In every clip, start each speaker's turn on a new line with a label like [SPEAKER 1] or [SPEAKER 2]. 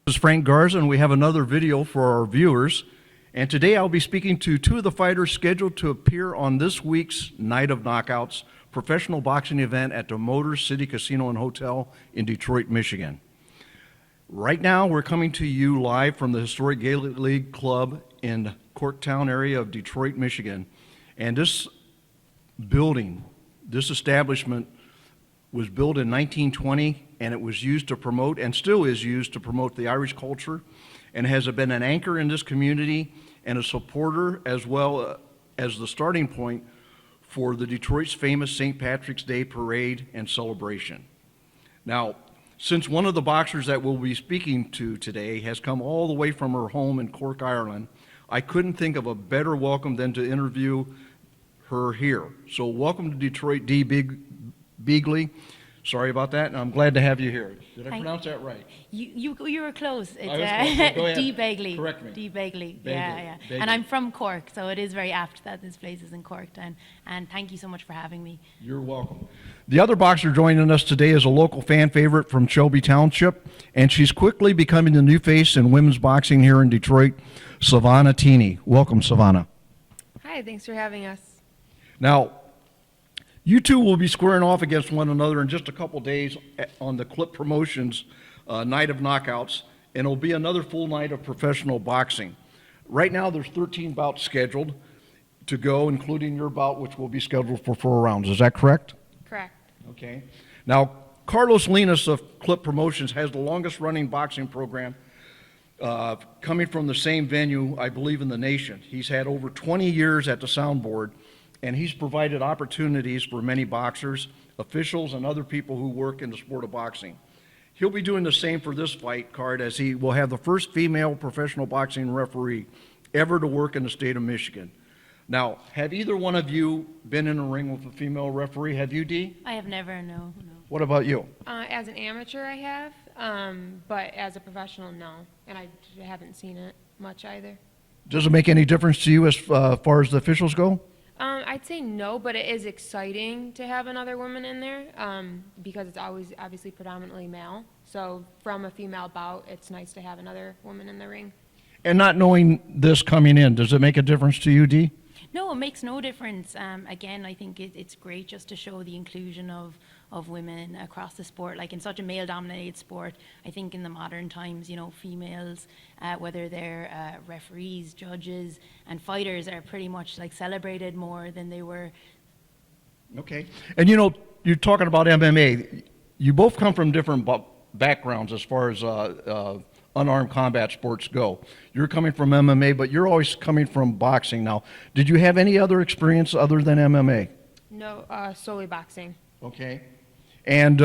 [SPEAKER 1] This is Frank Garza, and we have another video for our viewers. And today I'll be speaking to two of the fighters scheduled to appear on this week's Night of Knockouts professional boxing event at the Motor City Casino and Hotel in Detroit, Michigan. Right now, we're coming to you live from the historic Gaelic League Club in Corktown area of Detroit, Michigan. And this building, this establishment, was built in 1920, and it was used to promote, and still is used to promote, the Irish culture, and has been an anchor in this community and a supporter, as well as the starting point for the Detroit's famous St. Patrick's Day parade and celebration. Now, since one of the boxers that we'll be speaking to today has come all the way from her home in Cork, Ireland, I couldn't think of a better welcome than to interview her here. So welcome to Detroit, Dee Begley. Sorry about that, and I'm glad to have you here. Did I pronounce that right? You
[SPEAKER 2] were close. It's
[SPEAKER 1] Go ahead.
[SPEAKER 2] Dee Begley.
[SPEAKER 1] Correct me.
[SPEAKER 2] Dee Begley.
[SPEAKER 1] Begley.
[SPEAKER 2] Yeah.
[SPEAKER 1] Begley.
[SPEAKER 2] And I'm from Cork, so it is very apt that this place is in Corktown. And thank you so much for having me.
[SPEAKER 1] You're welcome. The other boxer joining us today is a local fan favorite from Shelby Township, and she's quickly becoming the new face in women's boxing here in Detroit, Savannah Tini. Welcome, Savannah.
[SPEAKER 3] Hi, thanks for having us.
[SPEAKER 1] Now, you two will be squaring off against one another in just a couple days on the Clip Promotions Night of Knockouts, and it'll be another full night of professional boxing. Right now, there's 13 bouts scheduled to go, including your bout, which will be scheduled for 4 rounds. Is that correct?
[SPEAKER 3] Correct.
[SPEAKER 1] Okay. Now, Carlos Linas of Clip Promotions has the longest running boxing program coming from the same venue, I believe, in the nation. He's had over 20 years at the soundboard, and he's provided opportunities for many boxers, officials, and other people who work in the sport of boxing. He'll be doing the same for this fight card, as he will have the first female professional boxing referee ever to work in the state of Michigan. Now, have either one of you been in a ring with a female referee? Have you, Dee?
[SPEAKER 2] I have never, no.
[SPEAKER 1] What about you?
[SPEAKER 3] As an amateur, I have, but as a professional, no. And I haven't seen it much either.
[SPEAKER 1] Does it make any difference to you as far as the officials go?
[SPEAKER 3] I'd say no, but it is exciting to have another woman in there because it's always obviously predominantly male. So from a female bout, it's nice to have another woman in the ring.
[SPEAKER 1] And not knowing this coming in, does it make a difference to you, Dee?
[SPEAKER 2] No, it makes no difference. Again, I think it's great just to show the inclusion of women across the sport. Like in such a male-dominated sport, I think in the modern times, females, whether they're referees, judges, and fighters, are pretty much like celebrated more than they were.
[SPEAKER 1] Okay. And you're talking about MMA. You both come from different backgrounds as far as unarmed combat sports go. You're coming from MMA, but you're always coming from boxing. Now, did you have any other experience other than MMA?
[SPEAKER 3] No, solely boxing.
[SPEAKER 1] Okay. And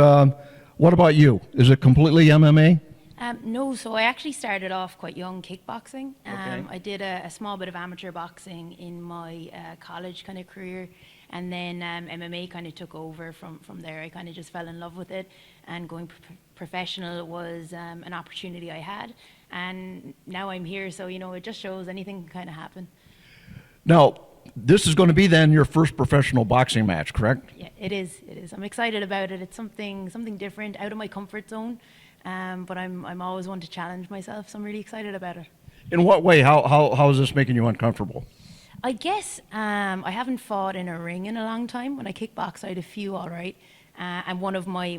[SPEAKER 1] what about you? Is it completely MMA?
[SPEAKER 2] No, so I actually started off quite young kickboxing.
[SPEAKER 1] Okay.
[SPEAKER 2] I did a small bit of amateur boxing in my college kind of career, and then MMA kind of took over from there. I kind of just fell in love with it, and going professional was an opportunity I had, and now I'm here, so it just shows anything can kind of happen.
[SPEAKER 1] Now, this is going to be then your first professional boxing match, correct?
[SPEAKER 2] Yeah, it is. I'm excited about it. It's something different, out of my comfort zone. But I'm always one to challenge myself, so I'm really excited about it.
[SPEAKER 1] In what way? How is this making you uncomfortable?
[SPEAKER 2] I guess I haven't fought in a ring in a long time. When I kickbox, I had a few, all right. And one of my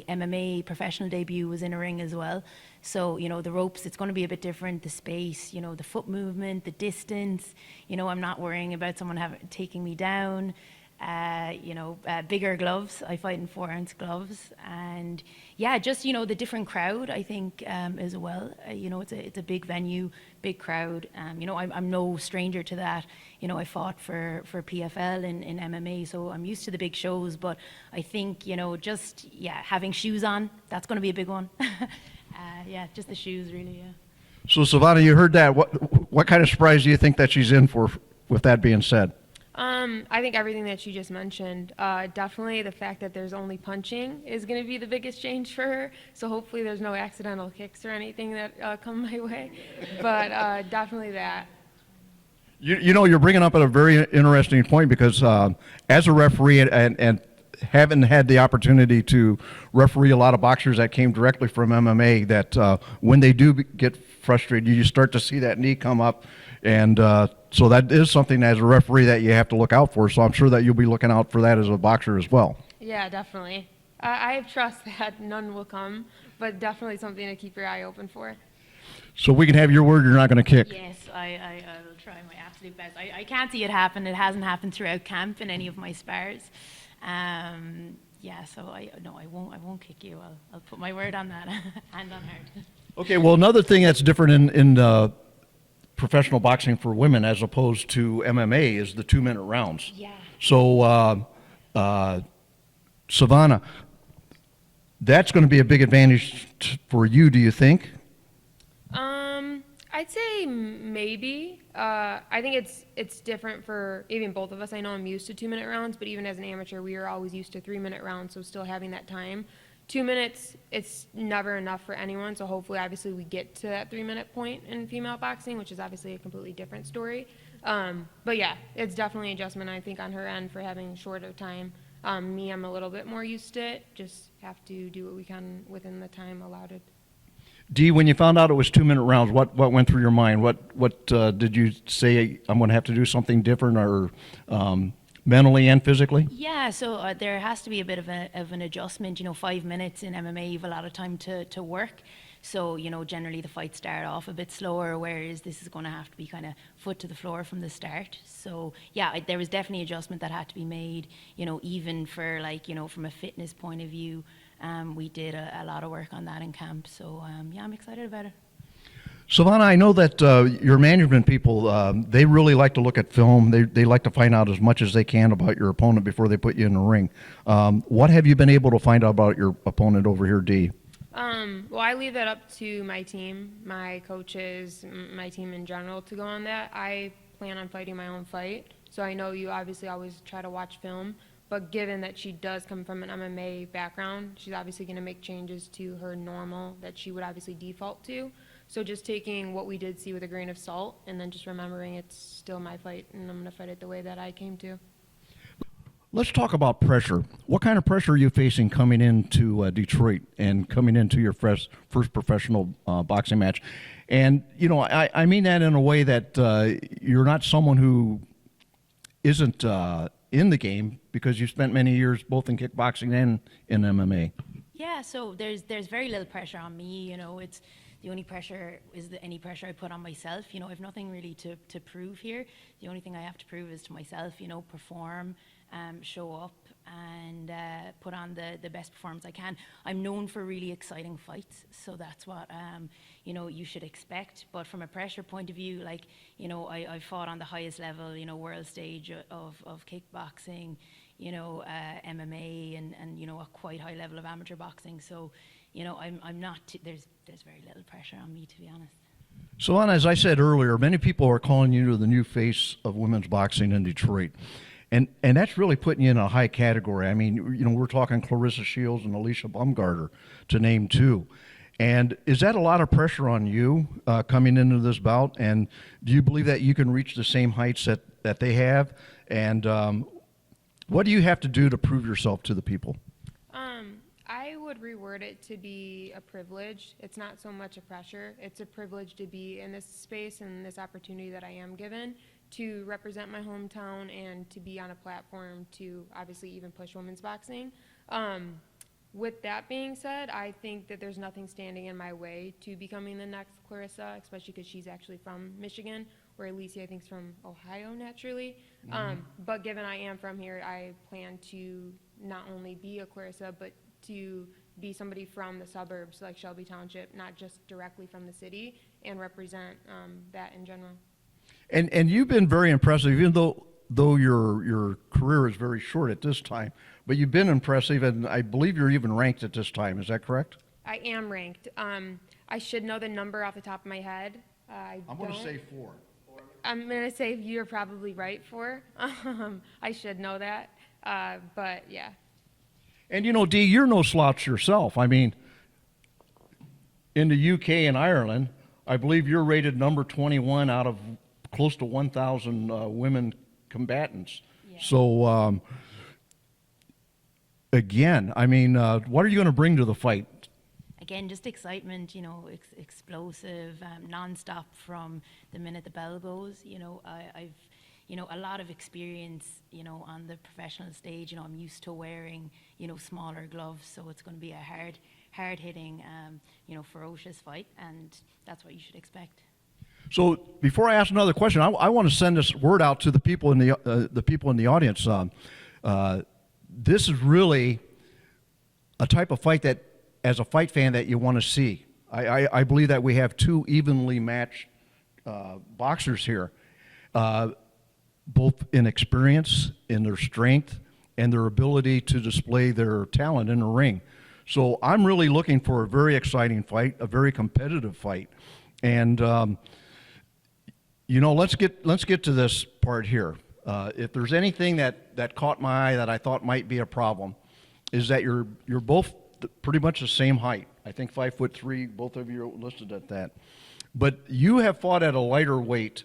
[SPEAKER 2] MMA professional debut was in a ring as well. So, the ropes, it's going to be a bit different, the space, the foot movement, the distance. I'm not worrying about someone taking me down. Bigger gloves. I fight in 4-ounce gloves, and just the different crowd. I think as well. It's a big venue, big crowd. I'm no stranger to that. I fought for PFL in MMA, so I'm used to the big shows. But I think having shoes on, that's going to be a big one. Just the shoes, really. Yeah.
[SPEAKER 1] So Savannah, you heard that. What kind of surprise do you think that she's in for? With that being said.
[SPEAKER 3] I think everything that you just mentioned, definitely the fact that there's only punching is going to be the biggest change for her. So hopefully there's no accidental kicks or anything that come my way. But definitely that.
[SPEAKER 1] You're bringing up a very interesting point because as a referee and having had the opportunity to referee a lot of boxers that came directly from MMA, that when they do get frustrated, you start to see that knee come up, and so that is something as a referee that you have to look out for. So I'm sure that you'll be looking out for that as a boxer as well.
[SPEAKER 3] Yeah, definitely. I have trust that none will come, but definitely something to keep your eye open for.
[SPEAKER 1] So we can have your word you're not going to kick.
[SPEAKER 2] Yes, I will try my absolute best. I can't see it happen. It hasn't happened throughout camp in any of my spars. Yeah, so I won't kick you. I'll put my word on that. Hand on heart.
[SPEAKER 1] Okay, well, another thing that's different in professional boxing for women as opposed to MMA is the 2-minute rounds.
[SPEAKER 2] Yeah.
[SPEAKER 1] So, Savannah, that's going to be a big advantage for you, do you think?
[SPEAKER 3] I'd say maybe. I think it's different for even both of us. I know I'm used to 2-minute rounds, but even as an amateur, we were always used to 3-minute rounds, so still having that time. 2 minutes, it's never enough for anyone, so hopefully, obviously, we get to that 3-minute point in female boxing, which is obviously a completely different story. But yeah, it's definitely an adjustment, I think, on her end for having shorter time. Me, I'm a little bit more used to it, just have to do what we can within the time allotted.
[SPEAKER 1] Dee, when you found out it was 2-minute rounds, what went through your mind? What did you say? I'm going to have to do something different, or mentally and physically?
[SPEAKER 2] Yeah, so there has to be a bit of an adjustment. 5 minutes in MMA, you've a lot of time to work. So, generally the fights start off a bit slower, whereas this is going to have to be kind of foot to the floor from the start. So, yeah, there was definitely adjustment that had to be made, even for from a fitness point of view. We did a lot of work on that in camp. So, yeah, I'm excited about it.
[SPEAKER 1] Savannah, I know that your management people, they really like to look at film. They like to find out as much as they can about your opponent before they put you in the ring. What have you been able to find out about your opponent over here, Dee?
[SPEAKER 3] Well, I leave that up to my team, my coaches, my team in general to go on that. I plan on fighting my own fight, so I know you obviously always try to watch film, but given that she does come from an MMA background, she's obviously going to make changes to her normal that she would obviously default to. So just taking what we did see with a grain of salt and then just remembering it's still my fight and I'm going to fight it the way that I came to.
[SPEAKER 1] Let's talk about pressure. What kind of pressure are you facing coming into Detroit and coming into your first professional boxing match? And, I mean that in a way that you're not someone who isn't in the game because you spent many years both in kickboxing and in MMA.
[SPEAKER 2] Yeah, so there's very little pressure on me. It's the only pressure is any pressure I put on myself. I have nothing really to prove here. The only thing I have to prove is to myself, perform, show up, and put on the best performance I can. I'm known for really exciting fights, so that's what you should expect. But from a pressure point of view, I fought on the highest level, world stage of kickboxing, MMA, and a quite high level of amateur boxing. So, I'm not. There's very little pressure on me, to be honest.
[SPEAKER 1] So, Anna, as I said earlier, many people are calling you the new face of women's boxing in Detroit. And that's really putting you in a high category. I mean, we're talking Clarissa Shields and Alicia Baumgartner, to name two. And is that a lot of pressure on you coming into this bout? And do you believe that you can reach the same heights that they have? And what do you have to do to prove yourself to the people?
[SPEAKER 3] I would reword it to be a privilege. It's not so much a pressure. It's a privilege to be in this space and this opportunity that I am given to represent my hometown and to be on a platform to obviously even push women's boxing. With that being said, I think that there's nothing standing in my way to becoming the next Clarissa, especially because she's actually from Michigan, where Alicia, I think, is from Ohio, naturally. Mm-hmm. But given I am from here, I plan to not only be a Clarissa, but to be somebody from the suburbs, like Shelby Township, not just directly from the city, and represent that in general.
[SPEAKER 1] And you've been very impressive, even though your career is very short at this time. But you've been impressive, and I believe you're even ranked at this time. Is that correct?
[SPEAKER 3] I am ranked. I should know the number off the top of my head. I'm
[SPEAKER 1] going to say 4.
[SPEAKER 3] I'm going to say you're probably right, 4. I should know that, but yeah.
[SPEAKER 1] And Dee, you're no slouch yourself. I mean, in the UK and Ireland, I believe you're rated number 21 out of close to 1,000 women combatants. Yeah. So again. I mean, what are you going to bring to the fight?
[SPEAKER 2] Again, just excitement, explosive, nonstop from the minute the bell goes. I've, a lot of experience, on the professional stage. I'm used to wearing, smaller gloves, so it's going to be a hard-hitting, ferocious fight, and that's what you should expect.
[SPEAKER 1] So before I ask another question, I want to send this word out to the people in the audience. This is really a type of fight that, as a fight fan, that you want to see. I believe that we have two evenly matched boxers here, both in experience, in their strength, and their ability to display their talent in the ring. So I'm really looking for a very exciting fight, a very competitive fight, and let's get to this part here. If there's anything that caught my eye that I thought might be a problem, is that you're both pretty much the same height. I think 5'3". Both of you are listed at that. But you have fought at a lighter weight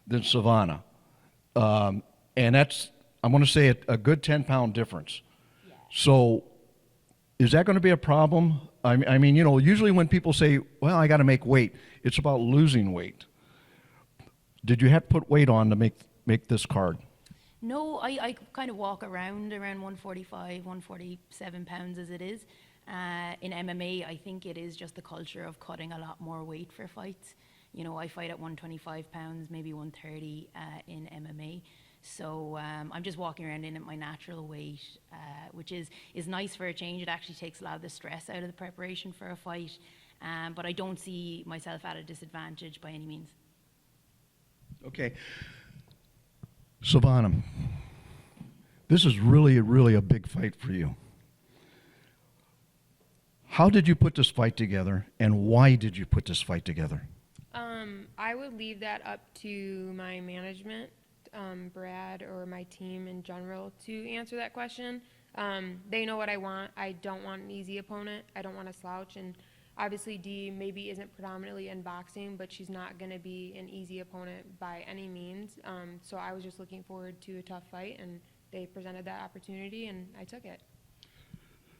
[SPEAKER 1] than Savannah, and that's, I'm going to say, a good 10-pound difference. Yeah. So, is that going to be a problem? I mean, usually when people say, "Well, I got to make weight," it's about losing weight. Did you have to put weight on to make this card?
[SPEAKER 2] No, I kind of walk around 145, 147 pounds as it is. In MMA, I think it is just the culture of cutting a lot more weight for fights. I fight at 125 pounds, maybe 130 in MMA. So I'm just walking around in at my natural weight, which is nice for a change. It actually takes a lot of the stress out of the preparation for a fight. But I don't see myself at a disadvantage by any means.
[SPEAKER 1] Okay. Savannah, this is really, really a big fight for you. How did you put this fight together, and why did you put this fight together?
[SPEAKER 3] I would leave that up to my management, Brad, or my team in general to answer that question. They know what I want. I don't want an easy opponent. I don't want a slouch, and obviously Dee maybe isn't predominantly in boxing, but she's not going to be an easy opponent by any means. So I was just looking forward to a tough fight, and they presented that opportunity, and I took it.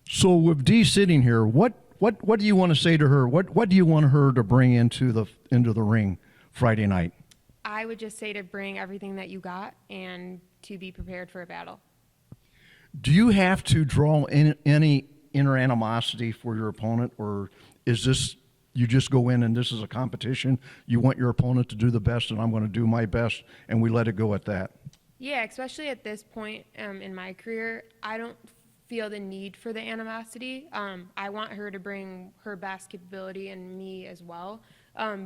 [SPEAKER 1] So with Dee sitting here, what do you want to say to her? What do you want her to bring into the ring Friday night?
[SPEAKER 3] I would just say to bring everything that you got and to be prepared for a battle.
[SPEAKER 1] Do you have to draw in any inner animosity for your opponent, or is this, you just go in and this is a competition, you want your opponent to do the best and I'm going to do my best, and we let it go at that? Yeah,
[SPEAKER 3] especially at this point in my career, I don't feel the need for the animosity. I want her to bring her best capability and me as well,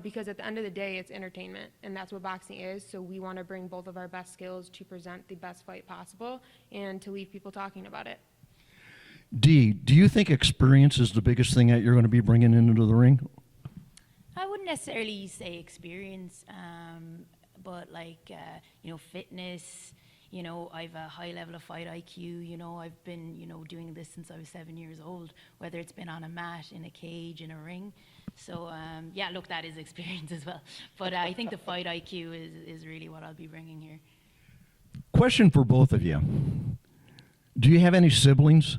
[SPEAKER 3] because at the end of the day, it's entertainment, and that's what boxing is. So we want to bring both of our best skills to present the best fight possible and to leave people talking about it.
[SPEAKER 1] Dee, do you think experience is the biggest thing that you're going to be bringing into the ring?
[SPEAKER 2] I wouldn't necessarily say experience, but fitness. I've a high level of fight IQ. I've been, doing this since I was 7 years old, whether it's been on a mat, in a cage, in a ring. So, look, that is experience as well. But I think the fight IQ is really what I'll be bringing here.
[SPEAKER 1] Question for both of you. Do you have any siblings?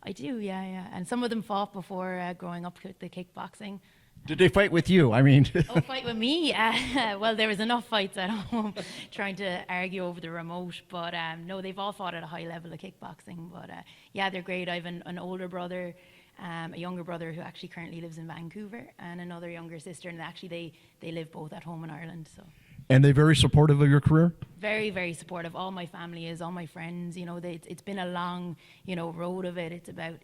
[SPEAKER 2] I do, yeah. And some of them fought before growing up with the kickboxing.
[SPEAKER 1] Did they fight with you? I mean...
[SPEAKER 2] Oh, fight with me? Well, there was enough fights at home trying to argue over the remote. But no, they've all fought at a high level of kickboxing. But they're great. I have an older brother, a younger brother who actually currently lives in Vancouver, and another younger sister. And actually they live both at home in Ireland. So. And
[SPEAKER 1] they're very supportive of your career?
[SPEAKER 2] Very, very supportive. All my family is, all my friends. It's been a long, road of it. It's about,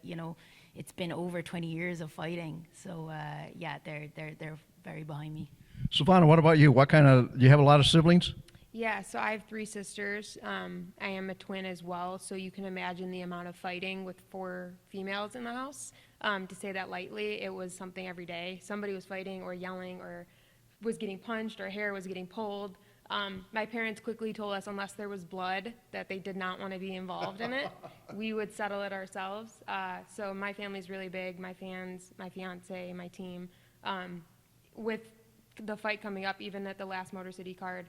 [SPEAKER 2] it's been over 20 years of fighting. So, they're very behind me.
[SPEAKER 1] Savannah, what about you? Do you have a lot of siblings?
[SPEAKER 3] Yeah, so I have 3 sisters. I am a twin as well, so you can imagine the amount of fighting with 4 females in the house. To say that lightly, it was something every day. Somebody was fighting or yelling or was getting punched or hair was getting pulled. My parents quickly told us unless there was blood that they did not want to be involved in it. We would settle it ourselves. So my family's really big, my fans, my fiance, my team. With the fight coming up, even at the last Motor City card,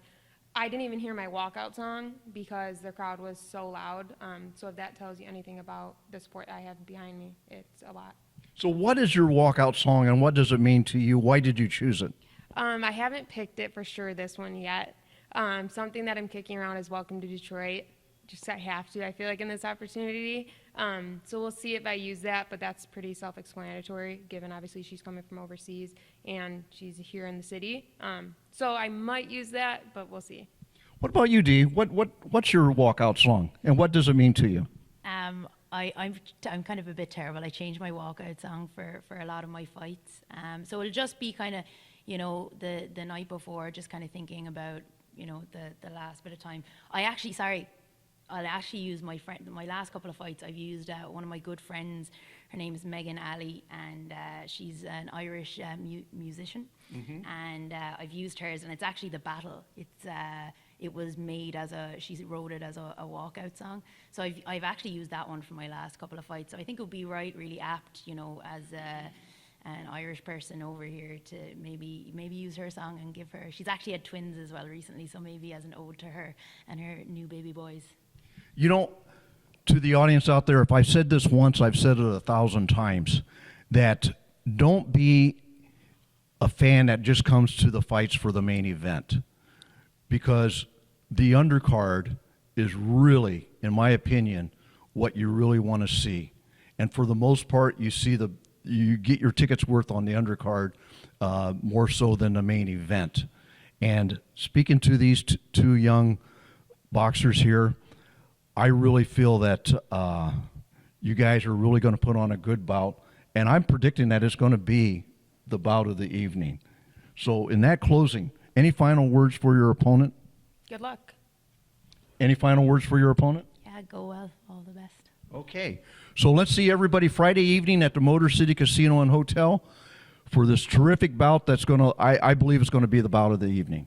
[SPEAKER 3] I didn't even hear my walkout song because the crowd was so loud. So if that tells you anything about the support I have behind me, it's a lot.
[SPEAKER 1] So what is your walkout song and what does it mean to you? Why did you choose it?
[SPEAKER 3] I haven't picked it for sure, this one yet. Something that I'm kicking around is Welcome to Detroit. Just I have to, I feel like, in this opportunity. So we'll see if I use that, but that's pretty self-explanatory, given obviously she's coming from overseas and she's here in the city. So I might use that, but we'll see.
[SPEAKER 1] What about you, Dee? What's your walkout song and what does it mean to you?
[SPEAKER 2] I'm kind of a bit terrible. I change my walkout song for a lot of my fights. So it'll just be kind of, the night before, just kind of thinking about, the last bit of time. I'll actually use my last couple of fights. I've used one of my good friends. Her name is Megan Alley, and she's an Irish musician. And I've used hers, and it's actually The Battle. It was made she wrote it as a walkout song. So I've actually used that one for my last couple of fights. So I think it would be really apt, as an Irish person over here to maybe use her song and give her. She's actually had twins as well recently, so maybe as an ode to her and her new baby boys.
[SPEAKER 1] To the audience out there, if I've said this once, I've said it 1,000 times, that don't be a fan that just comes to the fights for the main event, because the undercard is really, in my opinion, what you really want to see. And for the most part, you get your tickets worth on the undercard more so than the main event. And speaking to these two young boxers here, I really feel that you guys are really going to put on a good bout, and I'm predicting that it's going to be the bout of the evening. So in that closing, any final words for your opponent?
[SPEAKER 3] Good luck.
[SPEAKER 1] Any final words for your opponent?
[SPEAKER 2] Yeah, go well. All the best.
[SPEAKER 1] Okay. So let's see everybody Friday evening at the Motor City Casino and Hotel for this terrific bout that's going to, I believe it's going to be the bout of the evening.